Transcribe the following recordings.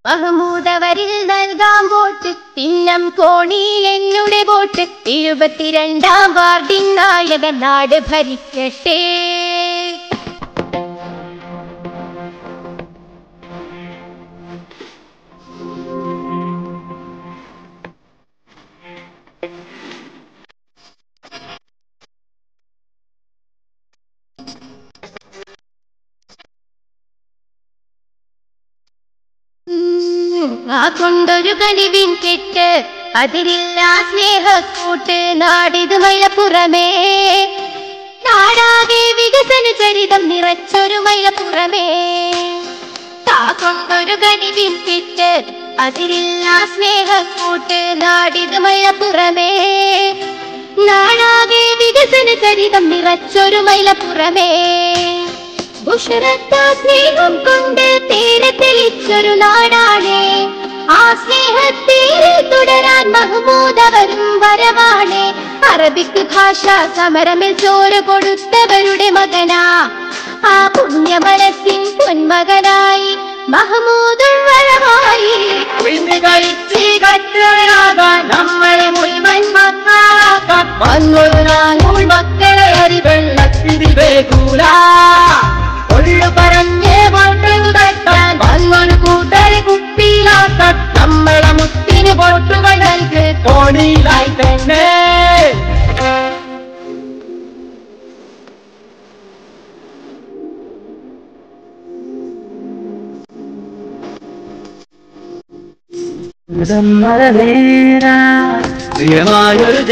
മഹമൂദവരിൽ നൽകാം വോട്ട്, ചിഹ്നം കോണി എന്നുടെ വോട്ട്. 72-ാം വാർഡിൻ നായകൻ നാട് ഭരിക്കട്ടെ. ആ കൊണ്ടൊരു കനിവിൻ കെട്ട്, അതിലില്ല സ്നേഹക്കൂട്ട്. നാടിത് മൈലപ്പുറമേ, നാടാകെ വികസന ചരിതം നിറച്ചൊരു മൈലപ്പുറമേ. ആ കൊണ്ടൊരു കനിവിൻ കെട്ട്, അതിലില്ല സ്നേഹക്കൂട്ട്. നാടിത് മൈലപ്പുറമേ, നാടാകെ വികസന ചരിതം നിറച്ചൊരു മൈലപ്പുറമേ. ഉഷരത്താ സ്നേഹം കൊണ്ട് തേരെ തെളിച്ചൊരു നാടാണ്. ആ സ്നേഹത്തേരെ തുടരാൻ മഹമൂദവരും വരവാണ്. അറബിക് ഭാഷാ സമരമിൽ ചോര കൊടുത്തവരുടെ മകനാ. ആ പുണ്യ മനസ്സിൻ പൊന്മകനായി മഹമൂദും വരവായി. നമ്മളെ മുഴുവൻ മക്കളാക്കാൻ വന്നൊരു നാൾ മക്കളെ അരിവെള്ളത്തിരി വേകൂല. പറഞ്ഞേ വോട്ടുകൾ തട്ടാൻ വന്നൊരു കൂട്ടരെ കുപ്പിയിലാക്കാൻ. നമ്മളെ മുത്തിന് വോട്ടുകൾ നൽകി കോണിയിലായി തന്നെ. പ്രിയമായൊരു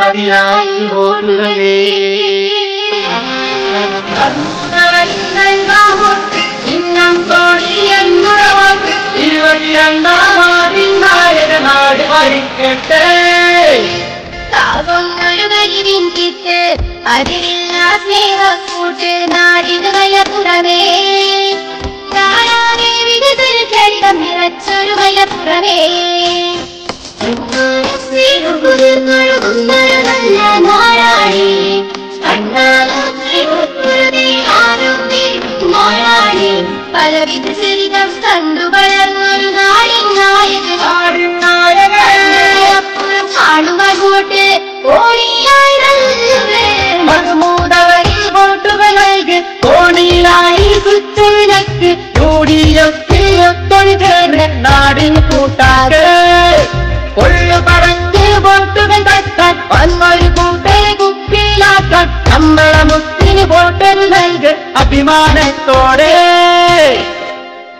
അതിനായി വോട്ടുകളേ ചിഹ്നം കോണി എന്നുടെ വോട്ട്. 22-ാം വാർഡിൻ നായകൻ നാട് ഭരിക്കട്ടെ. ഒരു കരിവിൻ കിട്ട്, അതിലില്ല സ്നേഹക്കൂട്ട്. നാടിത് മൈലപ്പുറമേ, നാടാകെ വികസന ചരിതം നിറച്ചൊരു മൈലപ്പുറമേ. നല്ല നാടാണി, നാടാണി. പലവിധ ചരിതം കണ്ടു വളർന്നൊരു നാടിൻ നായകൻ. കാണുവാൻ വോട്ട് കോണിയായി മഹമൂദവരിൽ വോട്ടുകൾ നൽകി കോണിയിലായി സുച്ചനക്ക്. നാടിൻ കൂട്ടാകെ കൊള്ളു പറഞ്ഞ് വോട്ടുകൾ തട്ടാൻ വന്നൊരു കൂട്ടരെ കുപ്പിയിലാക്കാൻ. നമ്മളെ മുത്തിന് വോട്ടുകൾ നൽകി അഭിമാനത്തോടെ.